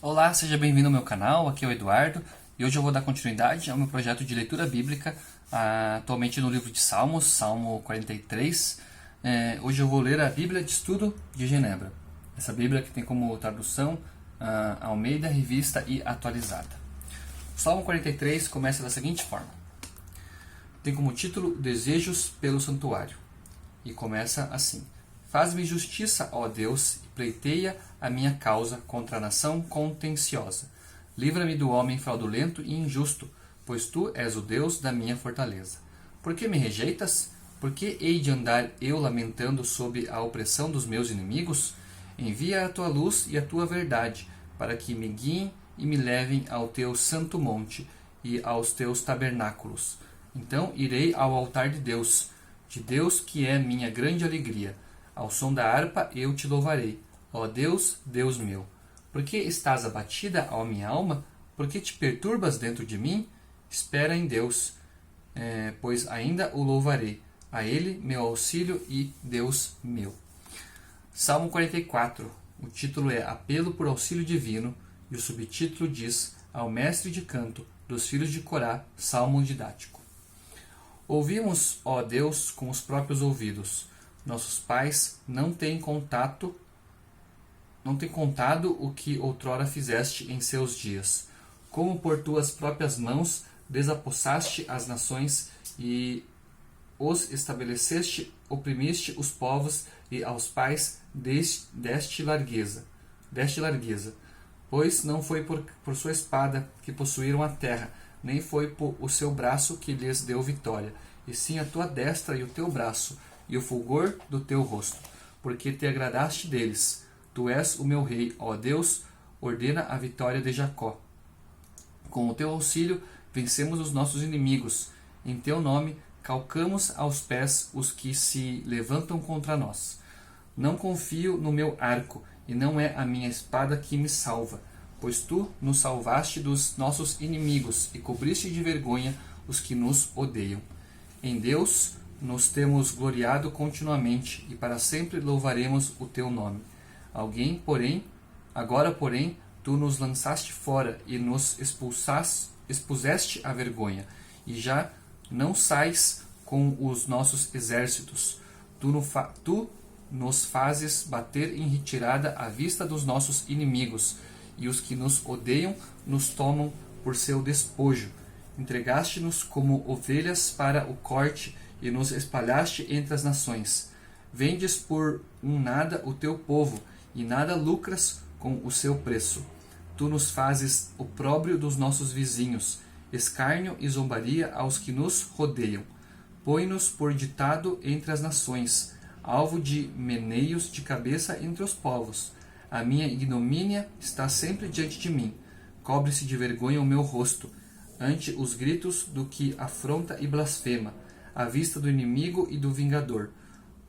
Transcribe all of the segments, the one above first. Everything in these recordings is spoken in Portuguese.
Olá, seja bem-vindo ao meu canal, aqui é o Eduardo e hoje eu vou dar continuidade ao meu projeto de leitura bíblica, atualmente no livro de Salmos, Salmo 43. Hoje eu vou ler a Bíblia de Estudo de Genebra, essa Bíblia que tem como tradução Almeida, Revista e Atualizada. O Salmo 43 começa da seguinte forma: tem como título Desejos pelo Santuário e começa assim: Faz-me justiça, ó Deus, e pleiteia a minha causa contra a nação contenciosa. Livra-me do homem fraudulento e injusto, pois tu és o Deus da minha fortaleza. Por que me rejeitas? Por que hei de andar eu lamentando sob a opressão dos meus inimigos? Envia a tua luz e a tua verdade, para que me guiem e me levem ao teu santo monte e aos teus tabernáculos. Então irei ao altar de Deus que é minha grande alegria. Ao som da harpa eu te louvarei, ó Deus, Deus meu. Por que estás abatida, ó minha alma? Por que te perturbas dentro de mim? Espera em Deus, pois ainda o louvarei. A Ele, meu auxílio e Deus meu. Salmo 44. O título é Apelo por Auxílio Divino e o subtítulo diz Ao Mestre de Canto dos Filhos de Corá, Salmo Didático. Ouvimos, ó Deus, com os próprios ouvidos. Nossos pais não têm contado o que outrora fizeste em seus dias. Como por tuas próprias mãos desapossaste as nações e os estabeleceste, oprimiste os povos e aos pais deste largueza. Pois não foi por sua espada que possuíram a terra, nem foi por o seu braço que lhes deu vitória, e sim a tua destra e o teu braço, e o fulgor do teu rosto, porque te agradaste deles. Tu és o meu rei, ó Deus, ordena a vitória de Jacó. Com o teu auxílio vencemos os nossos inimigos, em teu nome calcamos aos pés os que se levantam contra nós. Não confio no meu arco, e não é a minha espada que me salva, pois tu nos salvaste dos nossos inimigos e cobriste de vergonha os que nos odeiam. Em Deus nos temos gloriado continuamente e para sempre louvaremos o teu nome. Agora, porém, tu nos lançaste fora e nos expuseste à vergonha, e já não sais com os nossos exércitos. Tu nos fazes bater em retirada à vista dos nossos inimigos, e os que nos odeiam nos tomam por seu despojo. Entregaste-nos como ovelhas para o corte e nos espalhaste entre as nações. Vendes por um nada o teu povo, e nada lucras com o seu preço. Tu nos fazes opróbrio dos nossos vizinhos, escárnio e zombaria aos que nos rodeiam. Põe-nos por ditado entre as nações, alvo de meneios de cabeça entre os povos. A minha ignomínia está sempre diante de mim. Cobre-se de vergonha o meu rosto, ante os gritos do que afronta e blasfema, à vista do inimigo e do vingador.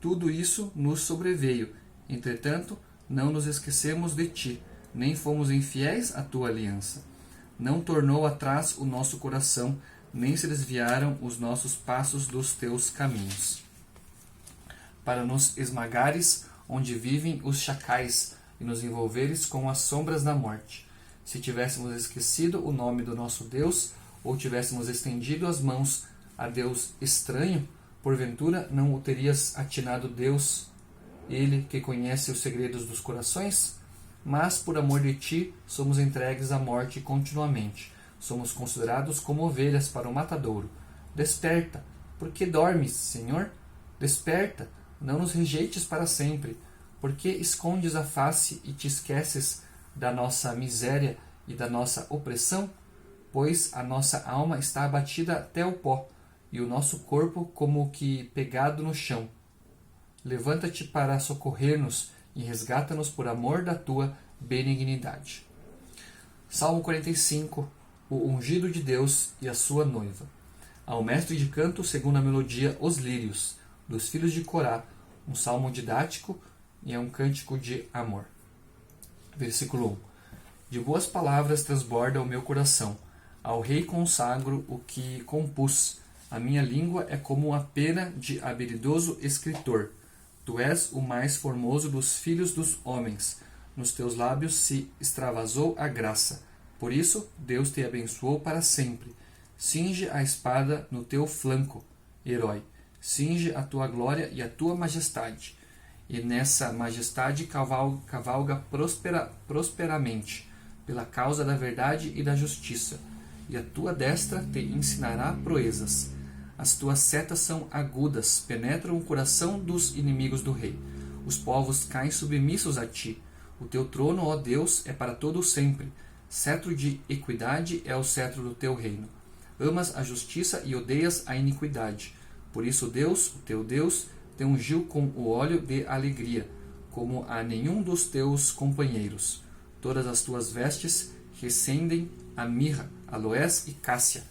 Tudo isso nos sobreveio. Entretanto, não nos esquecemos de ti, nem fomos infiéis à tua aliança. Não tornou atrás o nosso coração, nem se desviaram os nossos passos dos teus caminhos. Para nos esmagares onde vivem os chacais e nos envolveres com as sombras da morte. Se tivéssemos esquecido o nome do nosso Deus, ou tivéssemos estendido as mãos a Deus estranho, porventura não o terias atinado Deus, Ele que conhece os segredos dos corações? Mas por amor de ti somos entregues à morte continuamente. Somos considerados como ovelhas para o matadouro. Desperta, por que dormes, Senhor? Desperta, não nos rejeites para sempre. Por que escondes a face e te esqueces da nossa miséria e da nossa opressão? Pois a nossa alma está abatida até o pó, e o nosso corpo como que pegado no chão. Levanta-te para socorrer-nos e resgata-nos por amor da tua benignidade. Salmo 45. O ungido de Deus e a sua noiva. Ao mestre de canto, segundo a melodia, os lírios, dos filhos de Corá, um salmo didático e é um cântico de amor. Versículo 1. De boas palavras transborda o meu coração. Ao rei consagro o que compus. A minha língua é como a pena de habilidoso escritor. Tu és o mais formoso dos filhos dos homens. nos teus lábios se extravasou a graça. Por isso, Deus te abençoou para sempre. Cinge a espada no teu flanco, herói. Cinge a tua glória e a tua majestade. E nessa majestade cavalga prosperamente, pela causa da verdade e da justiça. E a tua destra te ensinará proezas. As tuas setas são agudas, penetram o coração dos inimigos do rei. Os povos caem submissos a ti. O teu trono, ó Deus, é para todo sempre. Cetro de equidade é o cetro do teu reino. Amas a justiça e odeias a iniquidade. Por isso Deus, o teu Deus, te ungiu com o óleo de alegria, como a nenhum dos teus companheiros. Todas as tuas vestes recendem a mirra, aloés e cássia.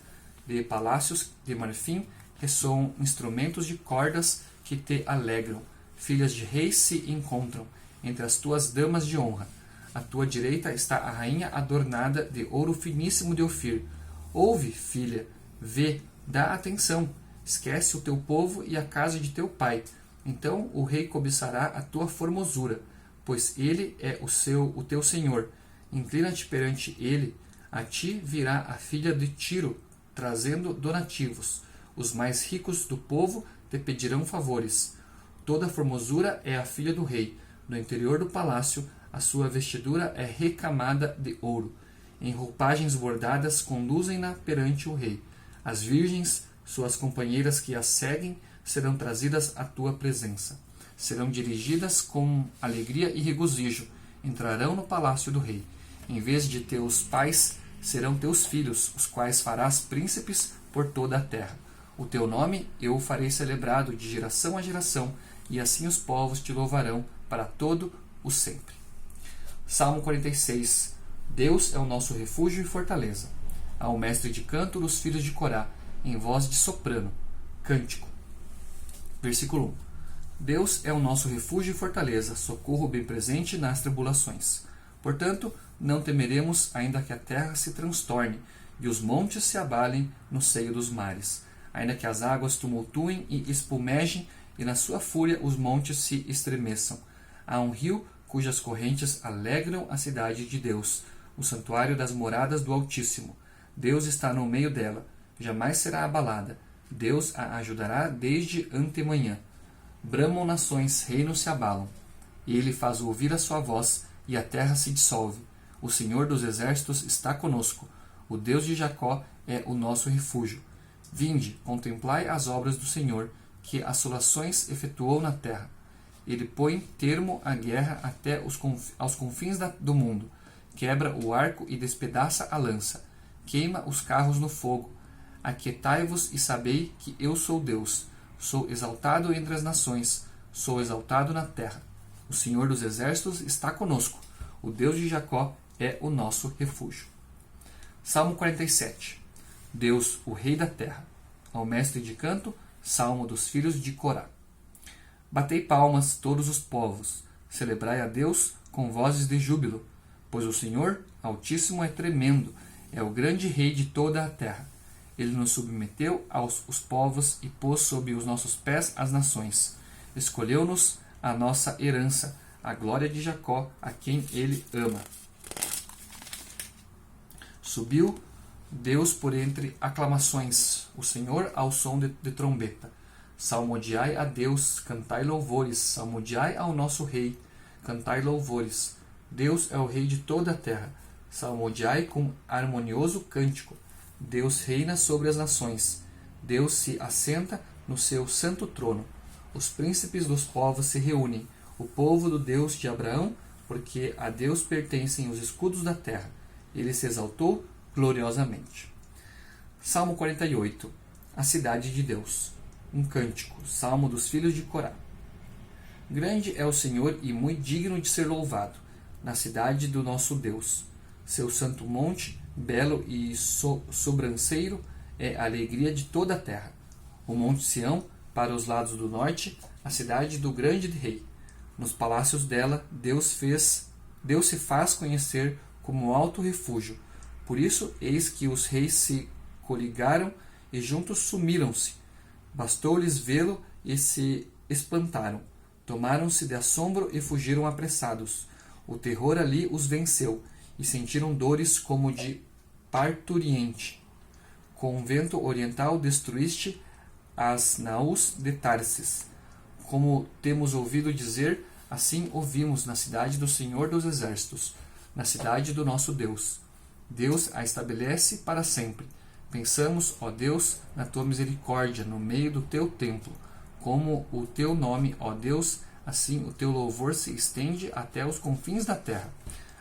De palácios de marfim ressoam instrumentos de cordas que te alegram. Filhas de reis se encontram entre as tuas damas de honra. À tua direita está a rainha adornada de ouro finíssimo de Ofir. Ouve, filha, vê, dá atenção. Esquece o teu povo e a casa de teu pai. Então o rei cobiçará a tua formosura, pois ele é o teu senhor. Inclina-te perante ele. A ti virá a filha de Tiro, trazendo donativos. Os mais ricos do povo te pedirão favores. Toda formosura é a filha do rei. No interior do palácio, a sua vestidura é recamada de ouro. Em roupagens bordadas, conduzem-na perante o rei. As virgens, suas companheiras que as seguem, serão trazidas à tua presença. Serão dirigidas com alegria e regozijo. Entrarão no palácio do rei. Em vez de teus pais, serão teus filhos, os quais farás príncipes por toda a terra. O teu nome eu o farei celebrado de geração a geração, e assim os povos te louvarão para todo o sempre. Salmo 46. Deus é o nosso refúgio e fortaleza. Ao mestre de canto dos filhos de Corá, em voz de soprano. Cântico. Versículo 1. Deus é o nosso refúgio e fortaleza, socorro bem presente nas tribulações. Portanto, não temeremos, ainda que a terra se transtorne, e os montes se abalem no seio dos mares, ainda que as águas tumultuem e espumejem, e na sua fúria os montes se estremeçam. Há um rio cujas correntes alegram a cidade de Deus, o santuário das moradas do Altíssimo. Deus está no meio dela, jamais será abalada. Deus a ajudará desde antemanhã. Bramam nações, reinos se abalam. Ele faz ouvir a sua voz, e a terra se dissolve. O Senhor dos exércitos está conosco. O Deus de Jacó é o nosso refúgio. Vinde, contemplai as obras do Senhor, que assolações efetuou na terra. Ele põe termo à guerra até aos confins do mundo. Quebra o arco e despedaça a lança. Queima os carros no fogo. Aquietai-vos e sabei que eu sou Deus. Sou exaltado entre as nações. Sou exaltado na terra. O Senhor dos exércitos está conosco. O Deus de Jacó é o nosso refúgio. Salmo 47. Deus, o Rei da terra. Ao mestre de canto, Salmo dos filhos de Corá. Batei palmas todos os povos. Celebrai a Deus com vozes de júbilo. Pois o Senhor Altíssimo é tremendo. É o grande Rei de toda a terra. Ele nos submeteu aos povos e pôs sob os nossos pés as nações. Escolheu-nos a nossa herança, a glória de Jacó, a quem ele ama. Subiu Deus por entre aclamações, o Senhor ao som de trombeta. Salmodiai a Deus, cantai louvores, salmodiai ao nosso Rei, cantai louvores. Deus é o Rei de toda a terra, salmodiai com harmonioso cântico. Deus reina sobre as nações, Deus se assenta no seu santo trono. Os príncipes dos povos se reúnem, o povo do Deus de Abraão, porque a Deus pertencem os escudos da terra. Ele se exaltou gloriosamente. Salmo 48. A cidade de Deus. Um cântico. Salmo dos filhos de Corá. Grande é o Senhor e muito digno de ser louvado, na cidade do nosso Deus. Seu santo monte, belo e sobranceiro, é a alegria de toda a terra. O monte Sião, para os lados do norte, a cidade do grande rei. Nos palácios dela, Deus se faz conhecer como alto refúgio. Por isso, eis que os reis se coligaram e juntos sumiram-se. Bastou-lhes vê-lo e se espantaram. Tomaram-se de assombro e fugiram apressados. O terror ali os venceu, e sentiram dores como de parturiente. Com o vento oriental destruíste as naus de Tarsis. Como temos ouvido dizer, assim ouvimos na cidade do Senhor dos Exércitos, na cidade do nosso Deus. Deus a estabelece para sempre. Pensamos, ó Deus, na tua misericórdia no meio do teu templo. Como o teu nome, ó Deus, assim o teu louvor se estende até os confins da terra.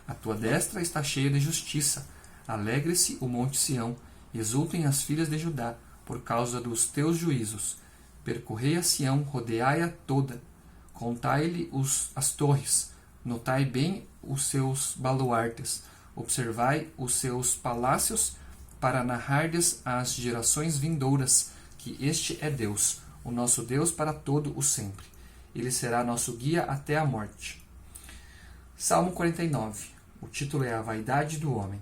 A tua destra está cheia de justiça. Alegre-se o monte Sião, exultem as filhas de Judá, por causa dos teus juízos. Percorrei a Sião, rodeai-a toda. Contai-lhe as torres, notai bem os seus baluartes, observai os seus palácios, para narrardes às gerações vindouras que este é Deus, o nosso Deus para todo o sempre. Ele será nosso guia até a morte. Salmo 49. O título é A Vaidade do Homem.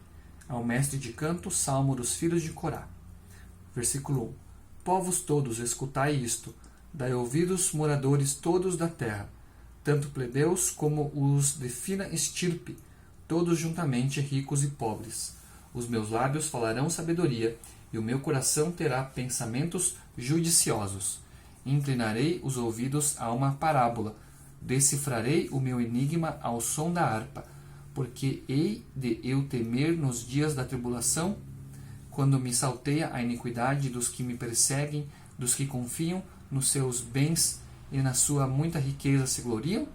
Ao mestre de canto, Salmo dos filhos de Corá. Versículo 1. Povos todos, escutai isto. Dai ouvidos, moradores todos da terra, tanto plebeus como os de fina estirpe, todos juntamente ricos e pobres. Os meus lábios falarão sabedoria, e o meu coração terá pensamentos judiciosos. Inclinarei os ouvidos a uma parábola, decifrarei o meu enigma ao som da harpa, porque hei de eu temer nos dias da tribulação, quando me salteia a iniquidade dos que me perseguem, dos que confiam nos seus bens e na sua muita riqueza se gloriam?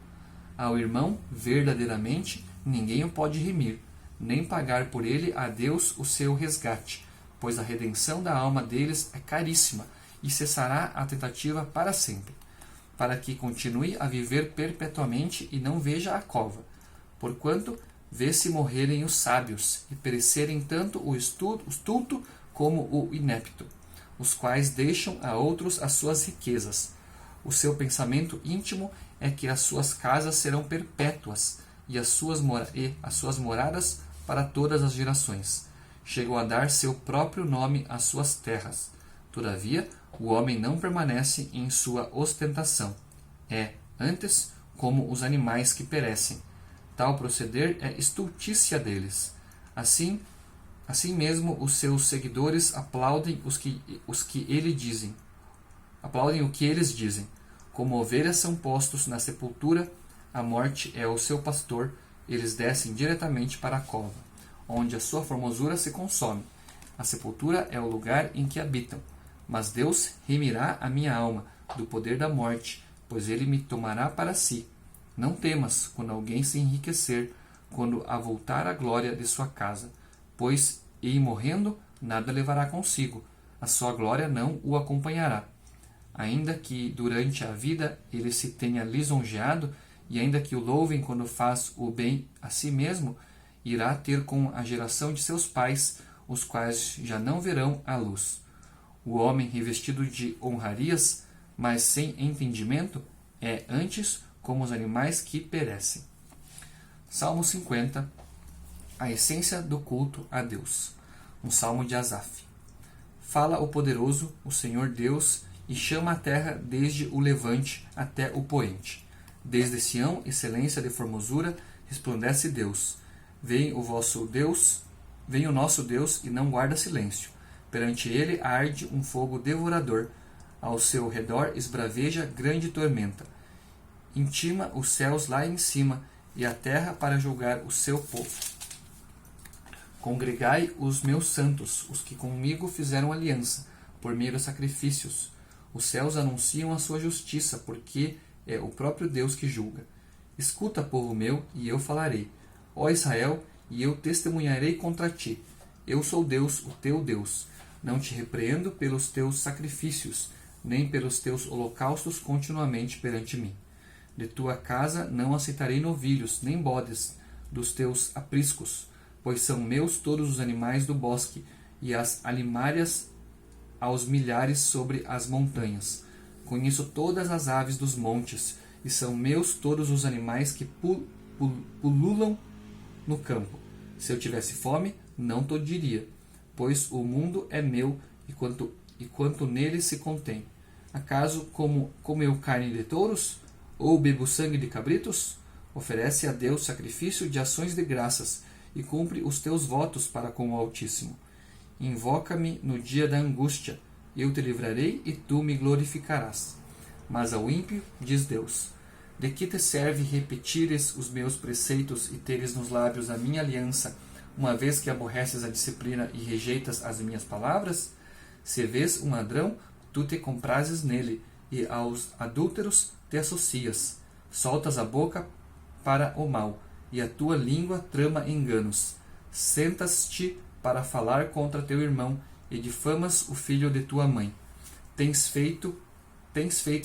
Ao irmão, verdadeiramente, ninguém o pode remir, nem pagar por ele a Deus o seu resgate, pois a redenção da alma deles é caríssima, e cessará a tentativa para sempre, para que continue a viver perpetuamente e não veja a cova. Porquanto vê-se morrerem os sábios, e perecerem tanto o estulto como o inepto, os quais deixam a outros as suas riquezas. O seu pensamento íntimo é que as suas casas serão perpétuas, e as suas moradas para todas as gerações. Chegou a dar seu próprio nome às suas terras. Todavia, o homem não permanece em sua ostentação. É, antes, como os animais que perecem. Tal proceder é estultícia deles. Assim mesmo os seus seguidores aplaudem aplaudem o que eles dizem. Como ovelhas são postos na sepultura, a morte é o seu pastor, eles descem diretamente para a cova, onde a sua formosura se consome. A sepultura é o lugar em que habitam. Mas Deus remirá a minha alma do poder da morte, pois ele me tomará para si. Não temas quando alguém se enriquecer, quando avultar a glória de sua casa, pois, e morrendo, nada levará consigo, a sua glória não o acompanhará. Ainda que durante a vida ele se tenha lisonjeado, e ainda que o louvem quando faz o bem a si mesmo, irá ter com a geração de seus pais, os quais já não verão a luz. O homem revestido de honrarias, mas sem entendimento, é antes como os animais que perecem. Salmo 50. A essência do culto a Deus. Um salmo de Asaf. Fala o poderoso, o Senhor Deus, e chama a terra desde o levante até o poente. Desde Sião, excelência de formosura, resplandece Deus. Vem o nosso Deus e não guarda silêncio. Perante ele arde um fogo devorador. Ao seu redor esbraveja grande tormenta. Intima os céus lá em cima e a terra para julgar o seu povo. Congregai os meus santos, os que comigo fizeram aliança, por meio de sacrifícios. Os céus anunciam a sua justiça, porque é o próprio Deus que julga. Escuta, povo meu, e eu falarei. Ó Israel, e eu testemunharei contra ti. Eu sou Deus, o teu Deus. Não te repreendo pelos teus sacrifícios, nem pelos teus holocaustos continuamente perante mim. De tua casa não aceitarei novilhos, nem bodes dos teus apriscos, pois são meus todos os animais do bosque, e as alimárias aos milhares sobre as montanhas. Conheço todas as aves dos montes, e são meus todos os animais que pululam no campo. Se eu tivesse fome, não te diria, pois o mundo é meu e quanto nele se contém. Acaso como eu carne de touros? Ou bebo sangue de cabritos? Oferece a Deus sacrifício de ações de graças e cumpre os teus votos para com o Altíssimo. Invoca-me no dia da angústia, eu te livrarei e tu me glorificarás. Mas ao ímpio, diz Deus: de que te serve repetires os meus preceitos e teres nos lábios a minha aliança, uma vez que aborreces a disciplina e rejeitas as minhas palavras? Se vês um ladrão, tu te comprases nele, e aos adúlteros te associas. Soltas a boca para o mal, e a tua língua trama enganos. Sentas-te para falar contra teu irmão, e difamas o filho de tua mãe. Tens feito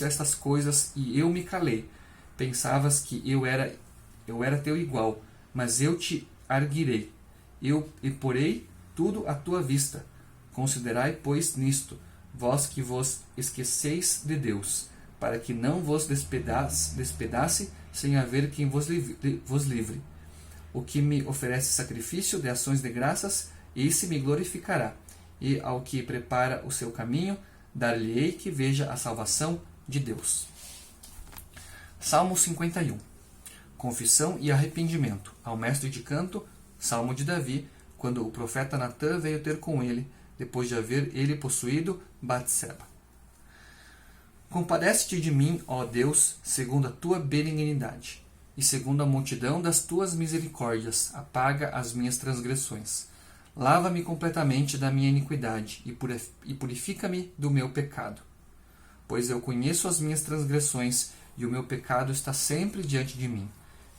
estas coisas, e eu me calei. Pensavas que eu era teu igual, mas eu te arguirei. Eu porei tudo à tua vista. Considerai, pois, nisto, vós que vos esqueceis de Deus, para que não vos despedace sem haver quem vos livre. O que me oferece sacrifício de ações de graças, esse me glorificará, e ao que prepara o seu caminho, dar-lhe-ei que veja a salvação de Deus. Salmo 51. Confissão e arrependimento. Ao mestre de canto, Salmo de Davi, quando o profeta Natã veio ter com ele, depois de haver ele possuído Batseba. Compadece-te de mim, ó Deus, segundo a tua benignidade, e segundo a multidão das tuas misericórdias, apaga as minhas transgressões. Lava-me completamente da minha iniquidade, e purifica-me do meu pecado. Pois eu conheço as minhas transgressões, e o meu pecado está sempre diante de mim.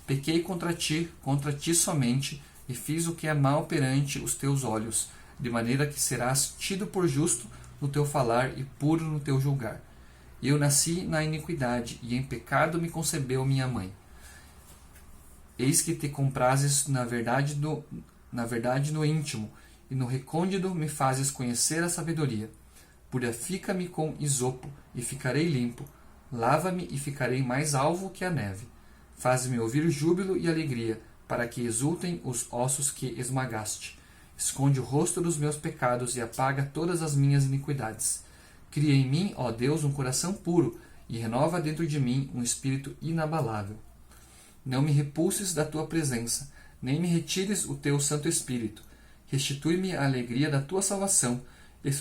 Pequei contra ti somente, e fiz o que é mal perante os teus olhos, de maneira que serás tido por justo no teu falar e puro no teu julgar. Eu nasci na iniquidade, e em pecado me concebeu minha mãe. Eis que te comprases na verdade no íntimo, e no recôndito me fazes conhecer a sabedoria. Purifica-me com isopo, e ficarei limpo. Lava-me, e ficarei mais alvo que a neve. Faz-me ouvir júbilo e alegria, para que exultem os ossos que esmagaste. Esconde o rosto dos meus pecados e apaga todas as minhas iniquidades. Cria em mim, ó Deus, um coração puro, e renova dentro de mim um espírito inabalável. Não me repulses da tua presença, nem me retires o teu Santo Espírito. Restitui-me a alegria da tua salvação, e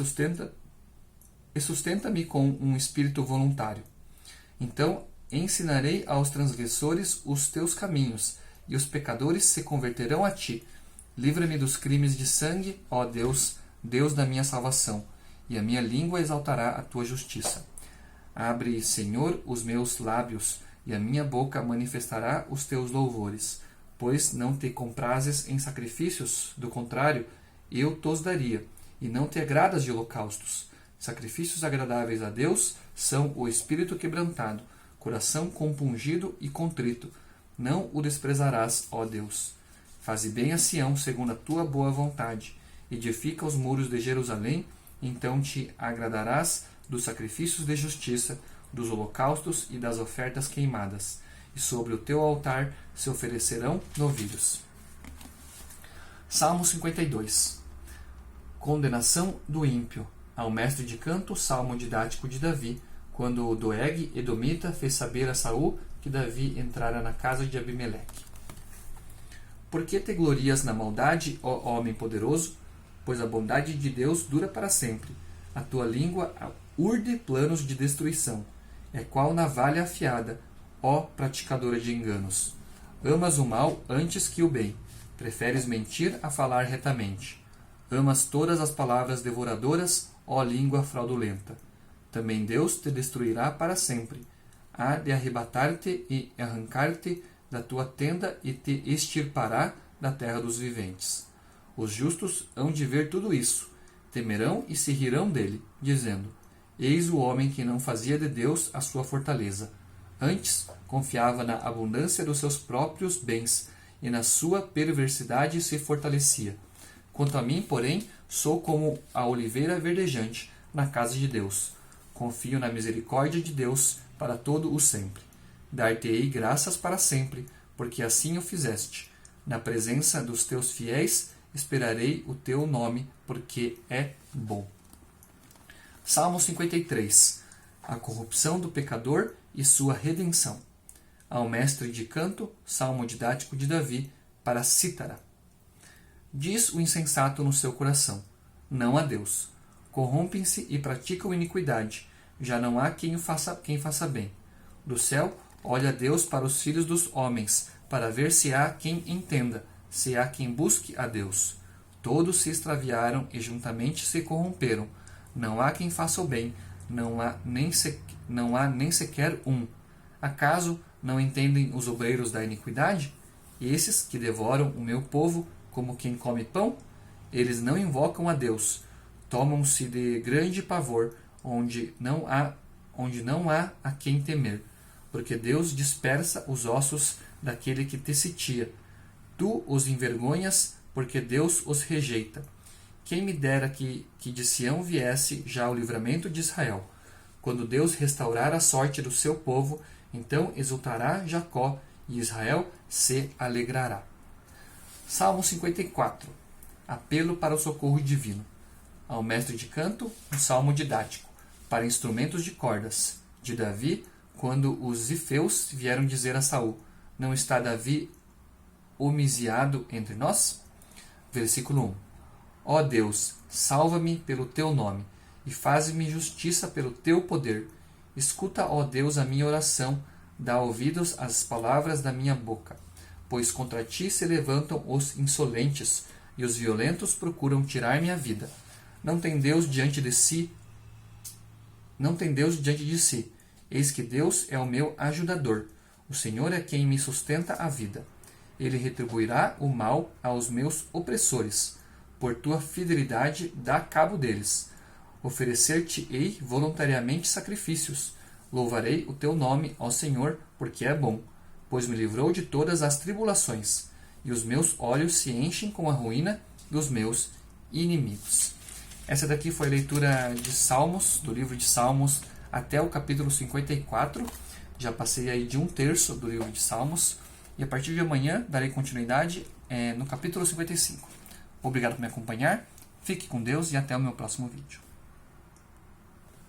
sustenta-me com um espírito voluntário. Então ensinarei aos transgressores os teus caminhos, e os pecadores se converterão a ti. Livra-me dos crimes de sangue, ó Deus, Deus da minha salvação, e a minha língua exaltará a tua justiça. Abre, Senhor, os meus lábios, e a minha boca manifestará os teus louvores. Pois não te comprazes em sacrifícios, do contrário, eu tos daria, e não te agradas de holocaustos. Sacrifícios agradáveis a Deus são o espírito quebrantado, coração compungido e contrito. Não o desprezarás, ó Deus. Faze bem a Sião segundo a tua boa vontade. Edifica os muros de Jerusalém, então te agradarás dos sacrifícios de justiça, dos holocaustos e das ofertas queimadas. E sobre o teu altar se oferecerão novilhos. Salmo 52. Condenação do ímpio. Ao mestre de canto, salmo didático de Davi, quando o Doeg, edomita, fez saber a Saul que Davi entrara na casa de Abimeleque. Por que te glorias na maldade, ó homem poderoso? Pois a bondade de Deus dura para sempre. A tua língua urde planos de destruição. É qual navalha afiada, ó praticadora de enganos. Amas o mal antes que o bem. Preferes mentir a falar retamente. Amas todas as palavras devoradoras, ó língua fraudulenta. Também Deus te destruirá para sempre. Há de arrebatar-te e arrancar-te da tua tenda e te extirpará da terra dos viventes. Os justos hão de ver tudo isso, temerão e se rirão dele, dizendo: Eis o homem que não fazia de Deus a sua fortaleza. Antes, confiava na abundância dos seus próprios bens, e na sua perversidade se fortalecia. Quanto a mim, porém, sou como a oliveira verdejante na casa de Deus. Confio na misericórdia de Deus para todo o sempre. Dar-te-ei graças para sempre, porque assim o fizeste. Na presença dos teus fiéis esperarei o teu nome, porque é bom. Salmo 53. A corrupção do pecador e sua redenção. ao mestre de canto, salmo didático de Davi, para a cítara. Diz o insensato no seu coração: não há Deus. Corrompem-se e praticam iniquidade. Já não há quem faça bem. Do céu, olha Deus para os filhos dos homens, para ver se há quem entenda, se há quem busque a Deus. Todos se extraviaram e juntamente se corromperam. Não há quem faça o bem, não há nem sequer um. Acaso não entendem os obreiros da iniquidade? Esses que devoram o meu povo como quem come pão? Eles não invocam a Deus. Tomam-se de grande pavor, onde não há a quem temer. Porque Deus dispersa os ossos daquele que te sitia. Tu os envergonhas, porque Deus os rejeita. Quem me dera que de Sião viesse já o livramento de Israel. Quando Deus restaurar a sorte do seu povo, então exultará Jacó e Israel se alegrará. Salmo 54. Apelo para o socorro divino. Ao mestre de canto, um salmo didático, para instrumentos de cordas, de Davi, quando os zifeus vieram dizer a Saul: não está Davi homiciado entre nós? Versículo 1. Ó Deus, salva-me pelo teu nome, e faze-me justiça pelo teu poder. Escuta, ó Deus, a minha oração, dá ouvidos às palavras da minha boca. Pois contra ti se levantam os insolentes, e os violentos procuram tirar minha vida. Não tem Deus diante de si. Eis que Deus é o meu ajudador. O Senhor é quem me sustenta a vida. Ele retribuirá o mal aos meus opressores. Por tua fidelidade dá cabo deles. Oferecer-te-ei voluntariamente sacrifícios. Louvarei o teu nome, ó Senhor, porque é bom, pois me livrou de todas as tribulações, e os meus olhos se enchem com a ruína dos meus inimigos. Essa daqui foi a leitura de Salmos, do livro de Salmos, até o capítulo 54. Já passei aí de 1/3 do livro de Salmos, e a partir de amanhã darei continuidade no capítulo 55. Obrigado por me acompanhar, fique com Deus e até o meu próximo vídeo.